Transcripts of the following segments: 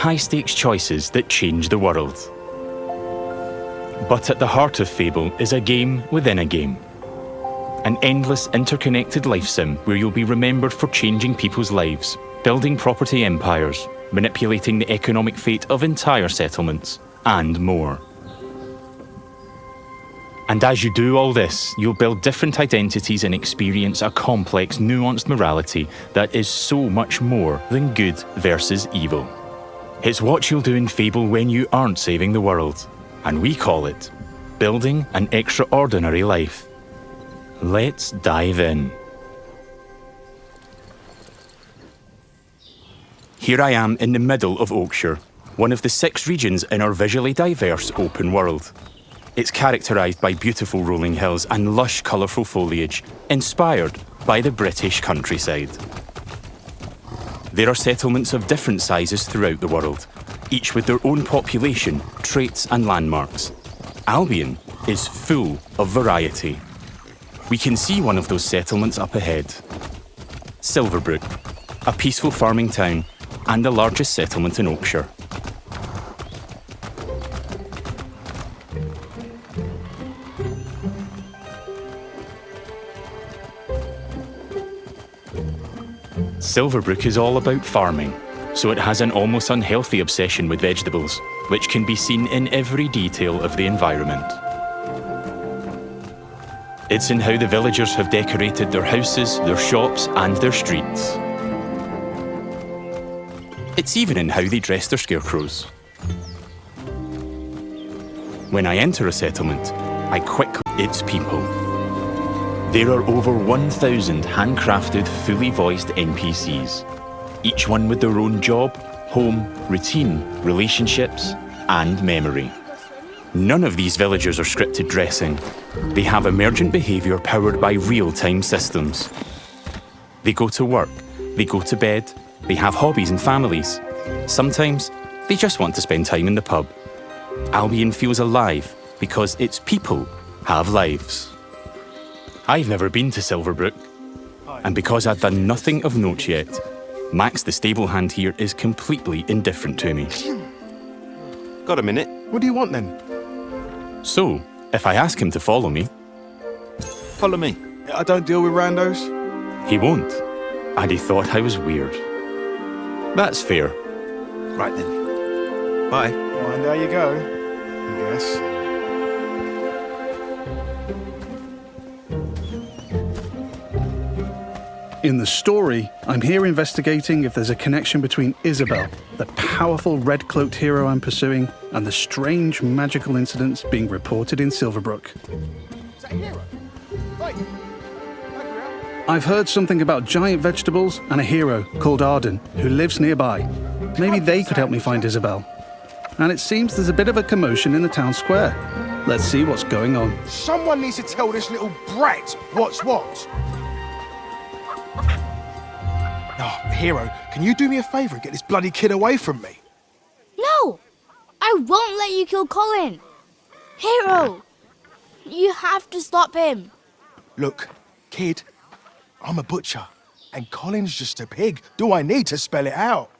high-stakes choices that change the world. But at the heart of Fable is a game within a game. An endless interconnected life sim where you'll be remembered for changing people's lives, building property empires, manipulating the economic fate of entire settlements, and more. And as you do all this, you'll build different identities and experience a complex, nuanced morality that is so much more than good versus evil. It's what you'll do in Fable when you aren't saving the world, and we call it building an extraordinary life. Let's dive in. Here I am in the middle of Oakshire, one of the 6 regions in our visually diverse open world. It's characterised by beautiful rolling hills and lush, colourful foliage, inspired by the British countryside. There are settlements of different sizes throughout the world, each with their own population, traits and landmarks. Albion is full of variety. We can see one of those settlements up ahead. Silverbrook, a peaceful farming town and the largest settlement in Oakshire. Silverbrook is all about farming, so it has an almost unhealthy obsession with vegetables, which can be seen in every detail of the environment. It's in how the villagers have decorated their houses, their shops, and their streets. It's even in how they dress their scarecrows. When I enter a settlement, I quickly its people. There are over 1,000 handcrafted, fully voiced NPCs, each one with their own job, home, routine, relationships, and memory. None of these villagers are scripted dressing. They have emergent behaviour powered by real-time systems. They go to work, they go to bed, they have hobbies and families. Sometimes, they just want to spend time in the pub. Albion feels alive because its people have lives. I've never been to Silverbrook, and because I've done nothing of note yet, Max the stable hand here is completely indifferent to me. Got a minute? What do you want then? So, if I ask him to follow me, Follow me. I don't deal with randos. he won't, and he thought I was weird. That's fair. Right then. Bye. Mind how you go, I guess. In the story, I'm here investigating if there's a connection between Isabel, the powerful red-cloaked hero I'm pursuing, and the strange magical incidents being reported in Silverbrook. Is that a hero? Hey, I've heard something about giant vegetables and a hero called Arden, who lives nearby. Maybe they could help me find Isabel. And it seems there's a bit of a commotion in the town square. Let's see what's going on. someone needs to tell this little brat what's what. Oh, hero, can you do me a favour and get this bloody kid away from me? No! I won't let you kill Colin! Hero! You have to stop him! Look, kid, I'm a butcher, and Colin's just a pig. Do I need to spell it out?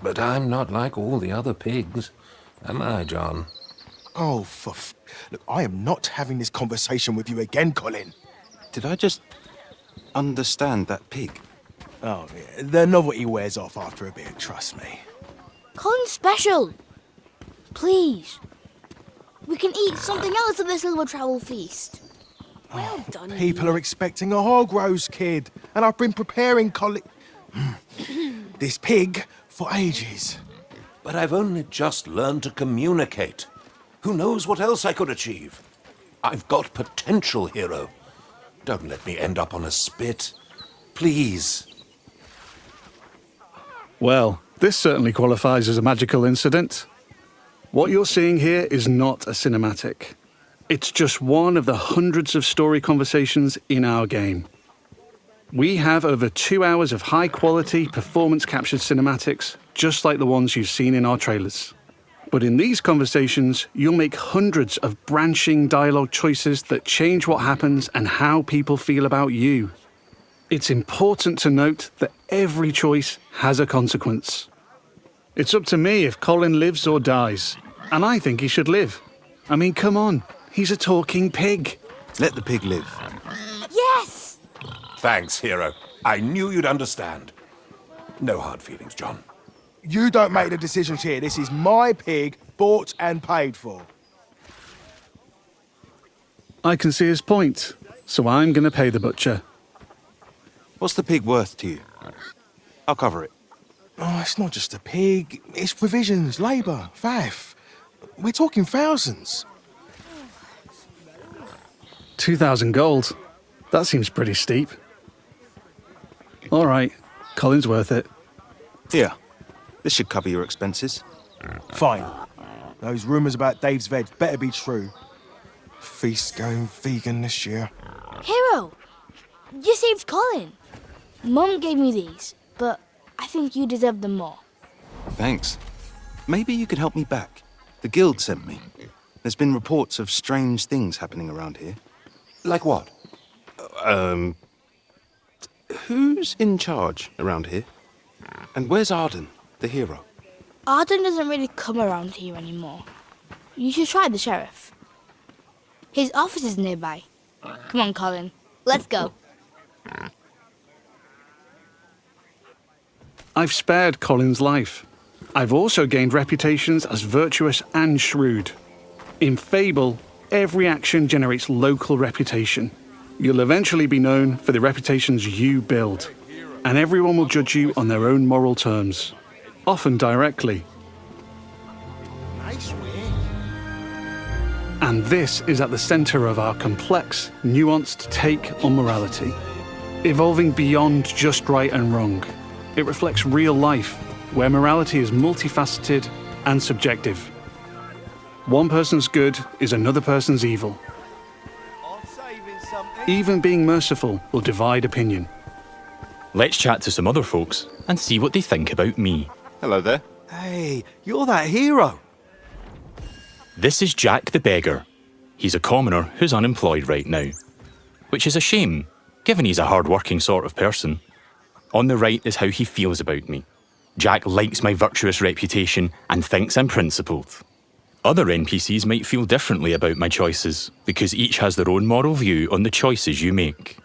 But I'm not like all the other pigs, am I, John? Oh, Look, I am not having this conversation with you again, Colin. Did I just understand that pig? Oh, yeah, the novelty wears off after a bit, trust me. Colin's special! Please. We can eat something else at this little travel feast. Well done. People are expecting a hog roast, kid, and I've been preparing this pig for ages. But I've only just learned to communicate. Who knows what else I could achieve? I've got potential, hero. Don't let me end up on a spit. Please. Well, this certainly qualifies as a magical incident. What you're seeing here is not a cinematic. It's just one of the hundreds of story conversations in our game. We have over 2 hours of high-quality, performance-captured cinematics, just like the ones you've seen in our trailers. But in these conversations, you'll make hundreds of branching dialogue choices that change what happens and how people feel about you. It's important to note that every choice has a consequence. It's up to me if Colin lives or dies. And I think he should live. I mean, come on. He's a talking pig. Let the pig live. Yes! Thanks, hero. I knew you'd understand. No hard feelings, John. You don't make the decisions here. This is my pig, bought and paid for. I can see his point, so I'm going to pay the butcher. What's the pig worth to you? I'll cover it. Oh, it's not just a pig. It's provisions, labour, faff. We're talking thousands. 2,000 gold. That seems pretty steep. All right, Colin's worth it. Here. This should cover your expenses. Fine. Those rumours about Dave's veg better be true. Feast going vegan this year. Hero, you saved Colin. Mum gave me these, but I think you deserve them more. Thanks. Maybe you could help me back. The guild sent me. There's been reports of strange things happening around here. Like what? Who's in charge around here? And where's Arden, the hero? Arden doesn't really come around here anymore. You should try the sheriff. His office is nearby. Come on, Colin. Let's go. I've spared Colin's life. I've also gained reputations as virtuous and shrewd. In Fable, every action generates local reputation. You'll eventually be known for the reputations you build, and everyone will judge you on their own moral terms, often directly. Nice way. And this is at the centre of our complex, nuanced take on morality, evolving beyond just right and wrong. It reflects real life, where morality is multifaceted and subjective. One person's good is another person's evil. Even being merciful will divide opinion. Let's chat to some other folks and see what they think about me. Hello there. Hey, you're that hero. This is Jack the Beggar. He's a commoner who's unemployed right now, which is a shame, given he's a hard-working sort of person. On the right is how he feels about me. Jack likes my virtuous reputation and thinks I'm principled. Other NPCs might feel differently about my choices, because each has their own moral view on the choices you make.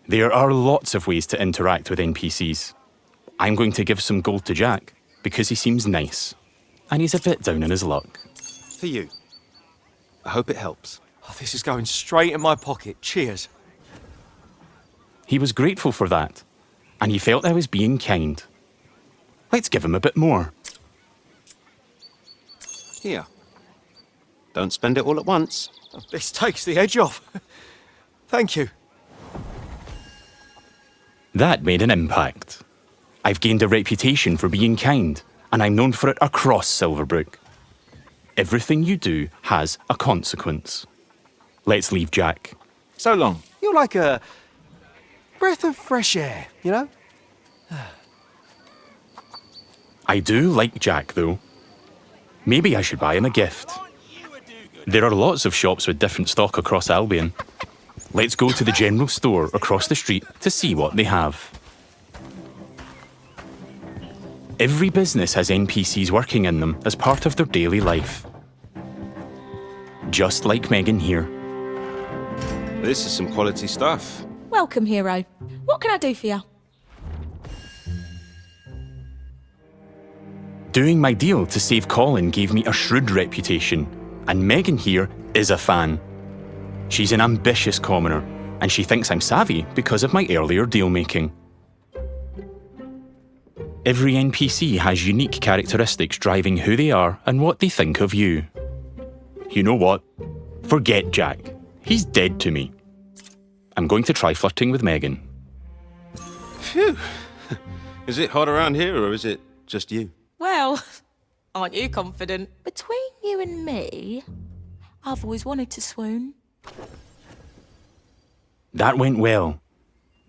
There are lots of ways to interact with NPCs. I'm going to give some gold to Jack, because he seems nice, and he's a bit down on his luck. For you. I hope it helps. Oh, this is going straight in my pocket. Cheers. He was grateful for that, and he felt I was being kind. Let's give him a bit more. Here. Don't spend it all at once. This takes the edge off. Thank you. That made an impact. I've gained a reputation for being kind, and I'm known for it across Silverbrook. Everything you do has a consequence. Let's leave Jack. So long. You're like a breath of fresh air, you know? I do like Jack, though. Maybe I should buy him a gift. There are lots of shops with different stock across Albion. Let's go to the general store across the street to see what they have. Every business has NPCs working in them as part of their daily life. Just like Megan here. This is some quality stuff. Welcome, hero. What can I do for you? Doing my deal to save Colin gave me a shrewd reputation, and Megan here is a fan. She's an ambitious commoner, and she thinks I'm savvy because of my earlier deal-making. Every NPC has unique characteristics driving who they are and what they think of you. You know what? Forget Jack. He's dead to me. I'm going to try flirting with Megan. Phew. Is it hot around here, or is it just you? Well, aren't you confident? Between you and me, I've always wanted to swoon. That went well.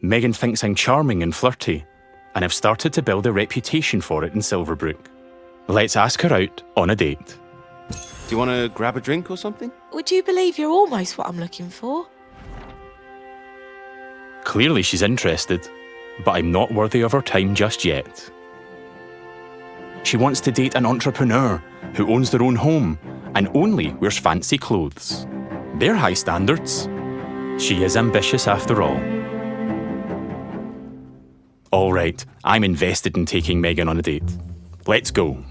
Megan thinks I'm charming and flirty, and I've started to build a reputation for it in Silverbrook. Let's ask her out on a date. Do you want to grab a drink or something? Would you believe you're almost what I'm looking for? Clearly she's interested, but I'm not worthy of her time just yet. She wants to date an entrepreneur who owns their own home and only wears fancy clothes. They're high standards. She is ambitious after all. All right, I'm invested in taking Megan on a date. Let's go.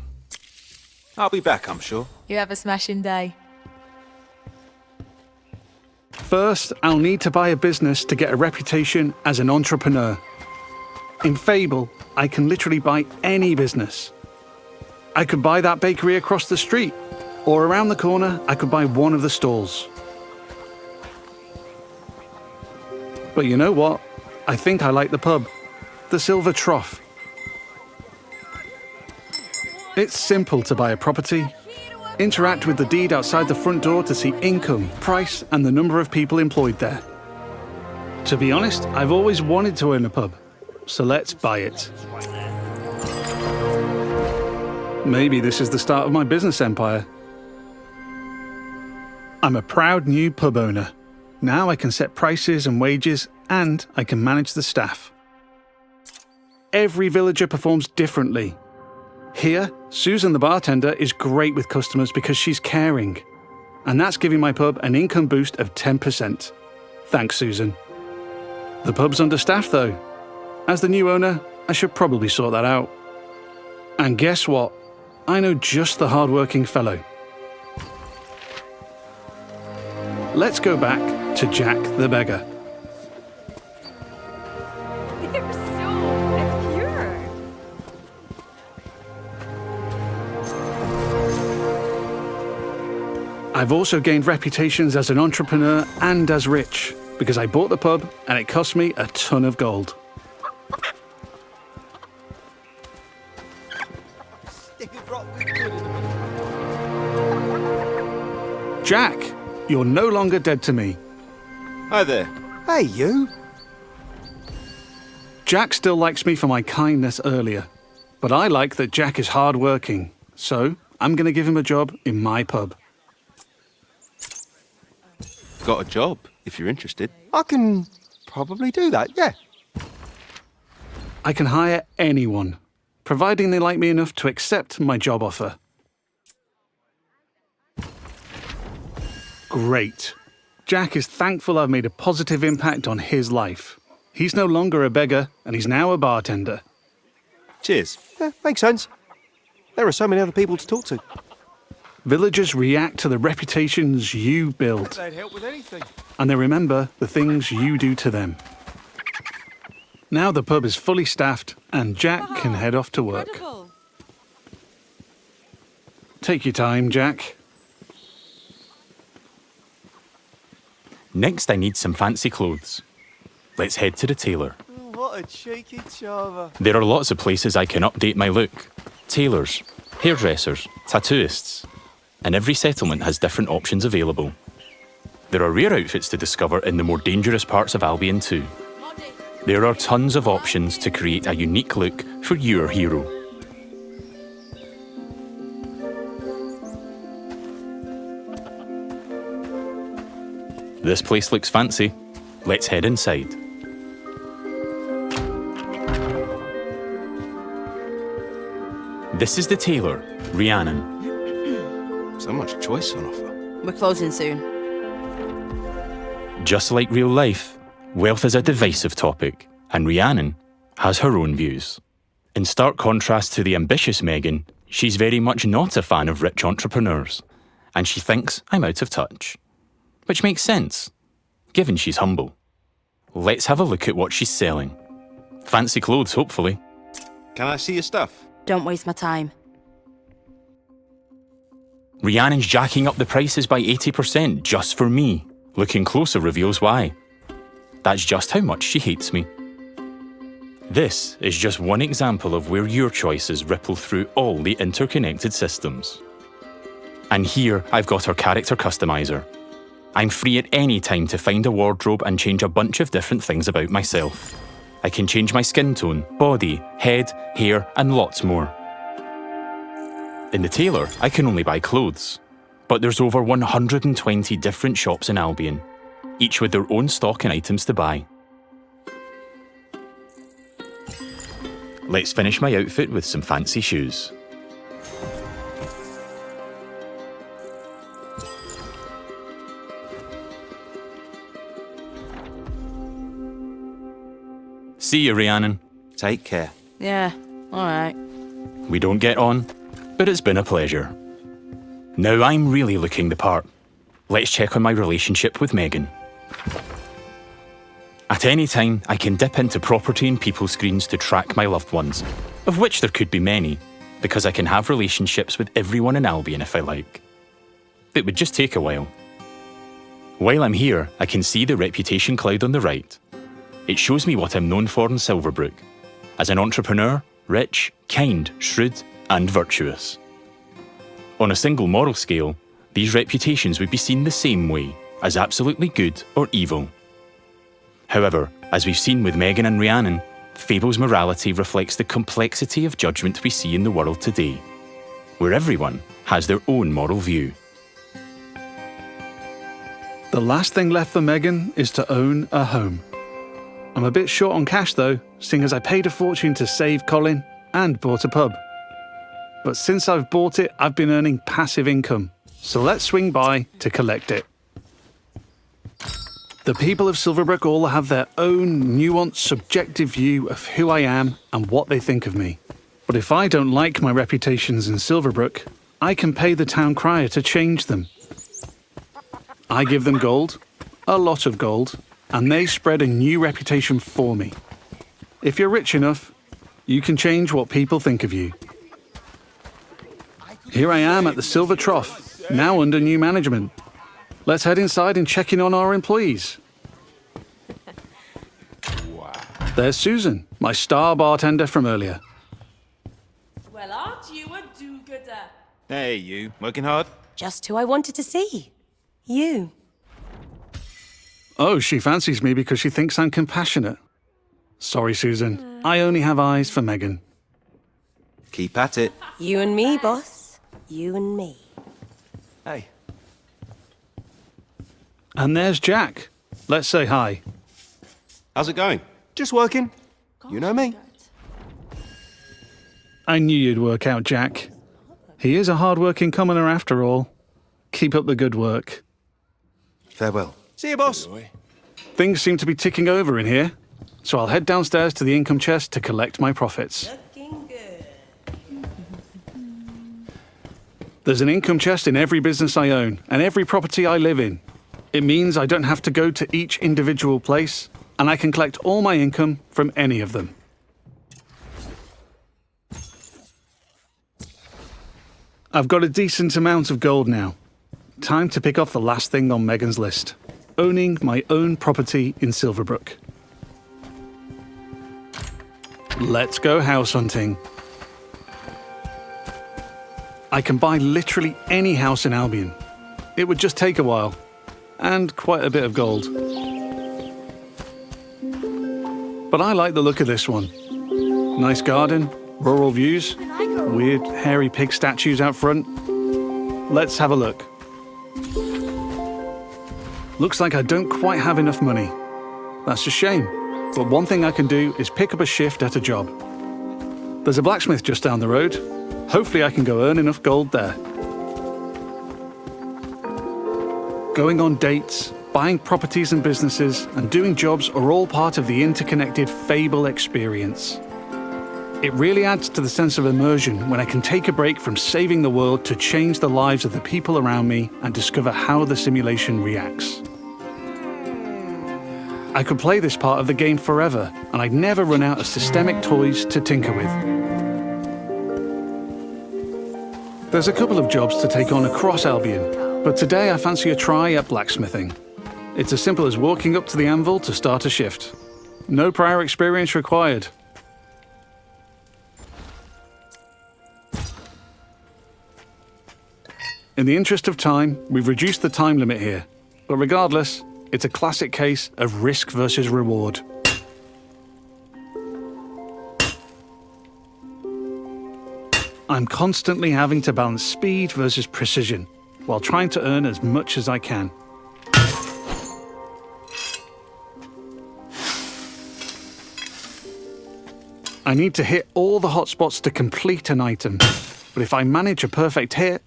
I'll be back, I'm sure. You have a smashing day. First, I'll need to buy a business to get a reputation as an entrepreneur. In Fable, I can literally buy any business. I could buy that bakery across the street, or around the corner, I could buy one of the stalls. But you know what? I think I like the pub. The Silver Trough. It's simple to buy a property. Interact with the deed outside the front door to see income, price, and the number of people employed there. To be honest, I've always wanted to own a pub, so let's buy it. Maybe this is the start of my business empire. I'm a proud new pub owner. Now I can set prices and wages, and I can manage the staff. Every villager performs differently. Here, Susan the bartender is great with customers because she's caring. And that's giving my pub an income boost of 10%. Thanks, Susan. The pub's understaffed though. As the new owner, I should probably sort that out. And guess what? I know just the hard-working fellow. Let's go back to Jack the beggar. They're so pure. I've also gained reputations as an entrepreneur and as rich, because I bought the pub and it cost me a ton of gold. Jack, you're no longer dead to me. Hi there. Hey, you. Jack still likes me for my kindness earlier, but I like that Jack is hard-working, so I'm going to give him a job in my pub. Got a job, if you're interested. I can probably do that, yeah. I can hire anyone, providing they like me enough to accept my job offer. Great. Jack is thankful I've made a positive impact on his life. He's no longer a beggar, and he's now a bartender. Cheers. Yeah, makes sense. There are so many other people to talk to. Villagers react to the reputations you build, They'd help with anything. and they remember the things you do to them. Now the pub is fully staffed, and Jack can head off to work. Incredible. Take your time, Jack. Next, I need some fancy clothes. Let's head to the tailor. What a cheeky charmer. There are lots of places I can update my look. Tailors, hairdressers, tattooists. And every settlement has different options available. There are rare outfits to discover in the more dangerous parts of Albion too. There are tons of options to create a unique look for your hero. This place looks fancy. Let's head inside. This is the tailor, Rhiannon. So much choice on offer. We're closing soon. Just like real life, wealth is a divisive topic, and Rhiannon has her own views. In stark contrast to the ambitious Megan, she's very much not a fan of rich entrepreneurs, and she thinks I'm out of touch. Which makes sense, given she's humble. Let's have a look at what she's selling. Fancy clothes, hopefully. Can I see your stuff? Don't waste my time. Rhiannon's jacking up the prices by 80% just for me. Looking closer reveals why. That's just how much she hates me. This is just one example of where your choices ripple through all the interconnected systems. And here I've got her character customizer. I'm free at any time to find a wardrobe and change a bunch of different things about myself. I can change my skin tone, body, head, hair, and lots more. In the tailor, I can only buy clothes. But there's over 120 different shops in Albion, each with their own stock and items to buy. Let's finish my outfit with some fancy shoes. See you, Rhiannon. Take care. Yeah, alright. We don't get on, but it's been a pleasure. Now I'm really looking the part. Let's check on my relationship with Megan. At any time, I can dip into property and people screens to track my loved ones, of which there could be many, because I can have relationships with everyone in Albion if I like. It would just take a while. While I'm here, I can see the reputation cloud on the right. It shows me what I'm known for in Silverbrook, as an entrepreneur, rich, kind, shrewd, and virtuous. On a single moral scale, these reputations would be seen the same way, as absolutely good or evil. However, as we've seen with Megan and Rhiannon, Fable's morality reflects the complexity of judgment we see in the world today, where everyone has their own moral view. The last thing left for Megan is to own a home. I'm a bit short on cash though, seeing as I paid a fortune to save Colin and bought a pub. But since I've bought it, I've been earning passive income, so let's swing by to collect it. The people of Silverbrook all have their own nuanced, subjective view of who I am and what they think of me. But if I don't like my reputations in Silverbrook, I can pay the town crier to change them. I give them gold, a lot of gold, and they spread a new reputation for me. If you're rich enough, you can change what people think of you. Here I am at the Silver Trough, now under new management. Let's head inside and check in on our employees. There's Susan, my star bartender from earlier. Well, aren't you a do-gooder? Hey, you. Working hard? Just who I wanted to see. You. Oh, she fancies me because she thinks I'm compassionate. Sorry, Susan. I only have eyes for Megan. Keep at it. You and me, boss. You and me. Hey. And there's Jack. Let's say hi. How's it going? Just working. You know me. I knew you'd work out, Jack. He is a hard-working commoner after all. Keep up the good work. Farewell. See you, boss. Things seem to be ticking over in here, so I'll head downstairs to the income chest to collect my profits. Looking good. There's an income chest in every business I own and every property I live in. It means I don't have to go to each individual place, and I can collect all my income from any of them. I've got a decent amount of gold now. Time to pick off the last thing on Megan's list. Owning my own property in Silverbrook. Let's go house hunting. I can buy literally any house in Albion. It would just take a while, and quite a bit of gold. But I like the look of this one. Nice garden, rural views, weird hairy pig statues out front. Let's have a look. Looks like I don't quite have enough money. That's a shame, but one thing I can do is pick up a shift at a job. There's a blacksmith just down the road. Hopefully I can go earn enough gold there. Going on dates, buying properties and businesses, and doing jobs are all part of the interconnected Fable experience. It really adds to the sense of immersion when I can take a break from saving the world to change the lives of the people around me and discover how the simulation reacts. I could play this part of the game forever, and I'd never run out of systemic toys to tinker with. There's a couple of jobs to take on across Albion, but today I fancy a try at blacksmithing. It's as simple as walking up to the anvil to start a shift. No prior experience required. In the interest of time, we've reduced the time limit here, but regardless, it's a classic case of risk versus reward. I'm constantly having to balance speed versus precision, while trying to earn as much as I can. I need to hit all the hotspots to complete an item, but if I manage a perfect hit,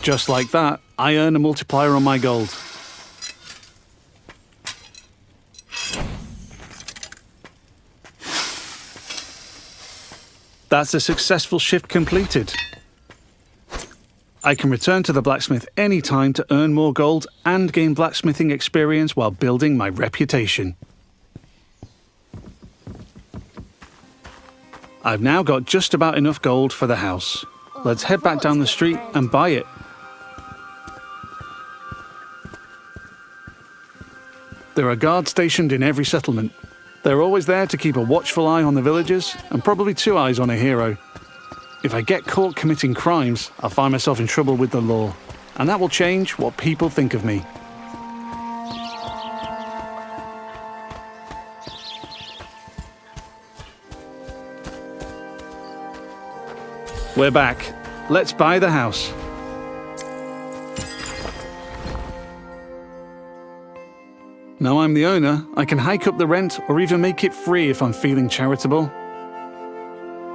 just like that, I earn a multiplier on my gold. That's a successful shift completed. I can return to the blacksmith any time to earn more gold and gain blacksmithing experience while building my reputation. I've now got just about enough gold for the house. Let's head back down the street and buy it. There are guards stationed in every settlement. They're always there to keep a watchful eye on the villagers and probably 2 eyes on a hero. If I get caught committing crimes, I'll find myself in trouble with the law, and that will change what people think of me. We're back. Let's buy the house. Now I'm the owner, I can hike up the rent or even make it free if I'm feeling charitable.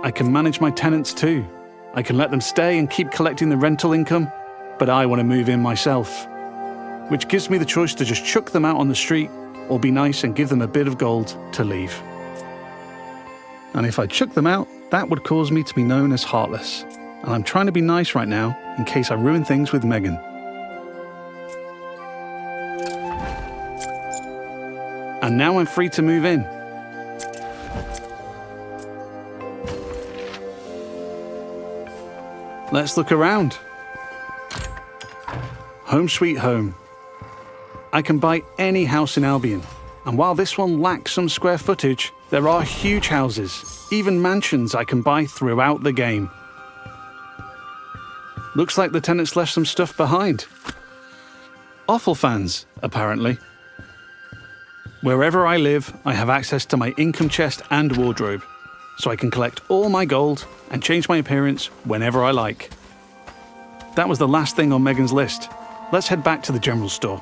I can manage my tenants too. I can let them stay and keep collecting the rental income, but I want to move in myself, which gives me the choice to just chuck them out on the street or be nice and give them a bit of gold to leave. And if I chuck them out, that would cause me to be known as heartless. And I'm trying to be nice right now in case I ruin things with Megan. And now I'm free to move in. Let's look around. Home sweet home. I can buy any house in Albion, and while this one lacks some square footage, there are huge houses, even mansions I can buy throughout the game. Looks like the tenants left some stuff behind. Awful fans, apparently. Wherever I live, I have access to my income chest and wardrobe, so I can collect all my gold and change my appearance whenever I like. That was the last thing on Megan's list. Let's head back to the general store.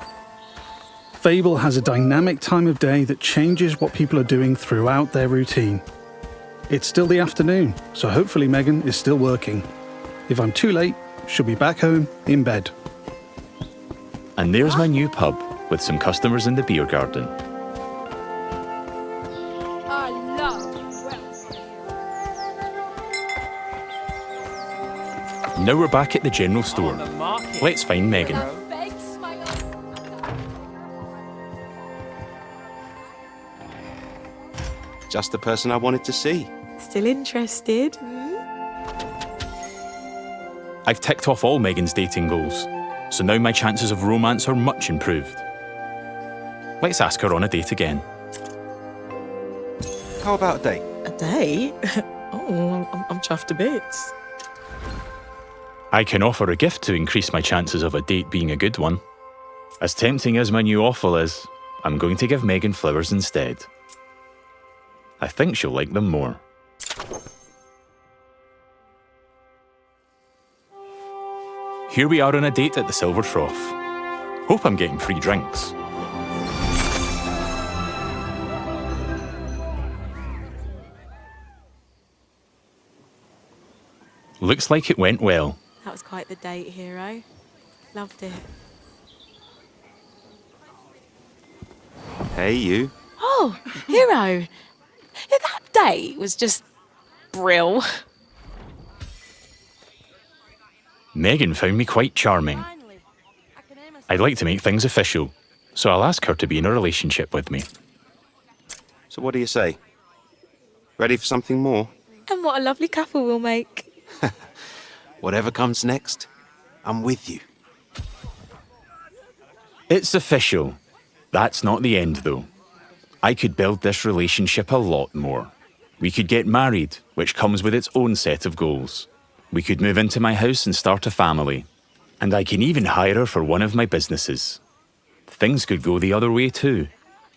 Fable has a dynamic time of day that changes what people are doing throughout their routine. It's still the afternoon, so hopefully Megan is still working. If I'm too late, she'll be back home in bed. And there's my new pub with some customers in the beer garden. Now we're back at the general store. Let's find Megan. Just the person I wanted to see. Still interested? I've ticked off all Megan's dating goals, so now my chances of romance are much improved. Let's ask her on a date again. How about a date? A date? Oh, I'm chuffed to bits. I can offer a gift to increase my chances of a date being a good one. As tempting as my new offal is, I'm going to give Megan flowers instead. I think she'll like them more. Here we are on a date at the Silver Trough. Hope I'm getting free drinks. Looks like it went well. That was quite the date, hero. Loved it. Hey, you. Oh, hero. Yeah, that date was just brill. Megan found me quite charming. I'd like to make things official, so I'll ask her to be in a relationship with me. So what do you say? Ready for something more? And what a lovely couple we'll make. Whatever comes next, I'm with you. It's official. That's not the end, though. I could build this relationship a lot more. We could get married, which comes with its own set of goals. We could move into my house and start a family. And I can even hire her for one of my businesses. Things could go the other way too.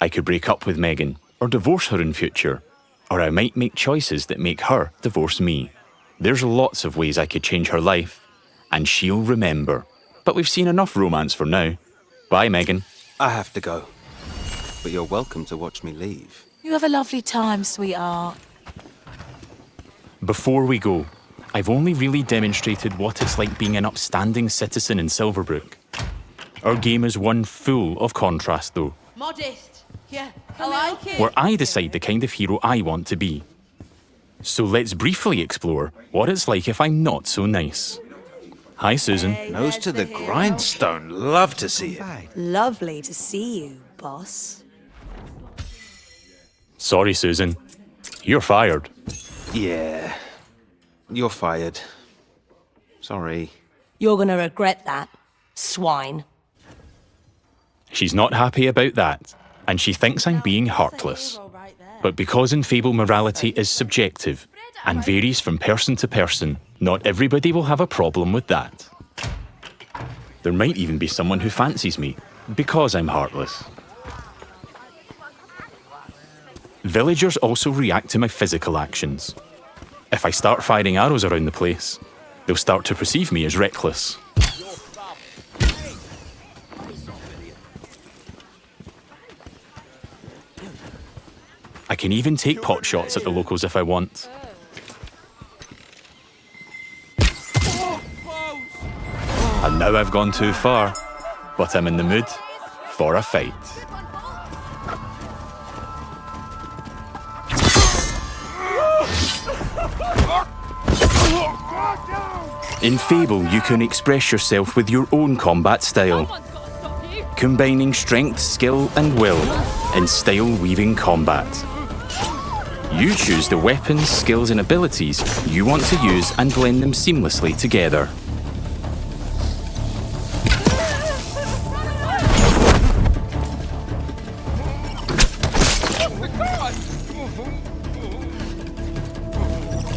I could break up with Megan, or divorce her in future. Or I might make choices that make her divorce me. There's lots of ways I could change her life, and she'll remember. But we've seen enough romance for now. Bye, Megan. I have to go. But you're welcome to watch me leave. You have a lovely time, sweetheart. Before we go, I've only really demonstrated what it's like being an upstanding citizen in Silverbrook. Our game is one full of contrast, though. Modest. Yeah, I like it. Where I decide the kind of hero I want to be. So let's briefly explore what it's like if I'm not so nice. Hi, Susan. Nose to the grindstone. Love to see it. Lovely to see you, boss. Sorry, Susan. You're fired. Yeah. You're fired. Sorry. You're gonna regret that, swine. She's not happy about that, and she thinks I'm being heartless. But because in Fable morality is subjective and varies from person to person, not everybody will have a problem with that. There might even be someone who fancies me because I'm heartless. Villagers also react to my physical actions. If I start firing arrows around the place, they'll start to perceive me as reckless. I can even take pot shots at the locals if I want. And now I've gone too far, but I'm in the mood for a fight. In Fable, you can express yourself with your own combat style, combining strength, skill, and will in style-weaving combat. You choose the weapons, skills, and abilities you want to use and blend them seamlessly together.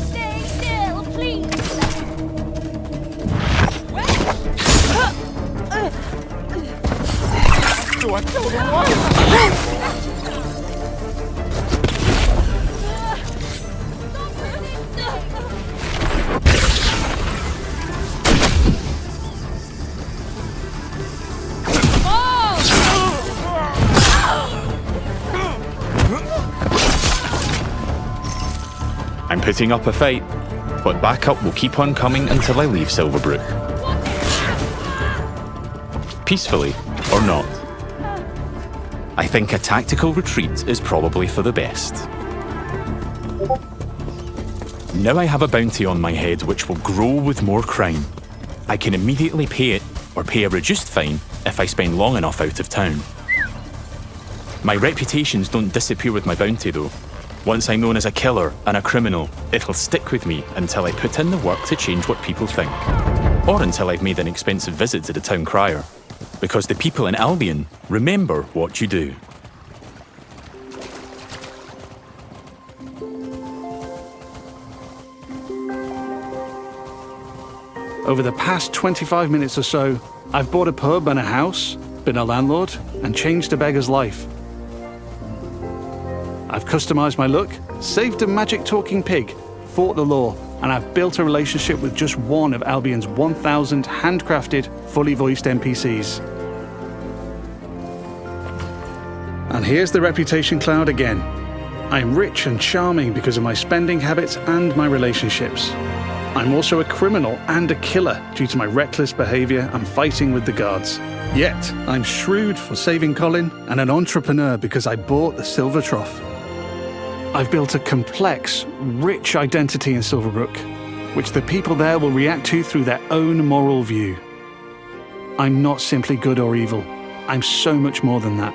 Stay still, please. Do I kill them all? I'm putting up a fight, but backup will keep on coming until I leave Silverbrook. Peacefully or not. I think a tactical retreat is probably for the best. Now I have a bounty on my head which will grow with more crime. I can immediately pay it or pay a reduced fine if I spend long enough out of town. My reputations don't disappear with my bounty though. Once I'm known as a killer and a criminal, it'll stick with me until I put in the work to change what people think. Or until I've made an expensive visit to the town crier. Because the people in Albion remember what you do. Over the past 25 minutes or so, I've bought a pub and a house, been a landlord, and changed a beggar's life. I've customized my look, saved a magic talking pig, fought the law, and I've built a relationship with just one of Albion's 1,000 handcrafted, fully voiced NPCs. And here's the reputation cloud again. I'm rich and charming because of my spending habits and my relationships. I'm also a criminal and a killer due to my reckless behavior and fighting with the guards. Yet, I'm shrewd for saving Colin and an entrepreneur because I bought the Silver Trough. I've built a complex, rich identity in Silverbrook, which the people there will react to through their own moral view. I'm not simply good or evil. I'm so much more than that.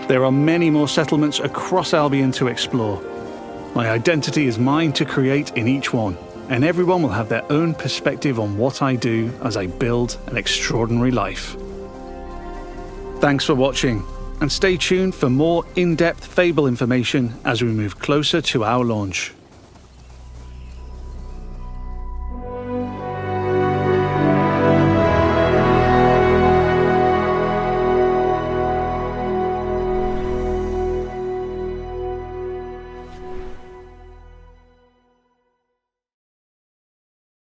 There are many more settlements across Albion to explore. My identity is mine to create in each one, and everyone will have their own perspective on what I do as I build an extraordinary life. Thanks for watching, and stay tuned for more in-depth Fable information as we move closer to our launch.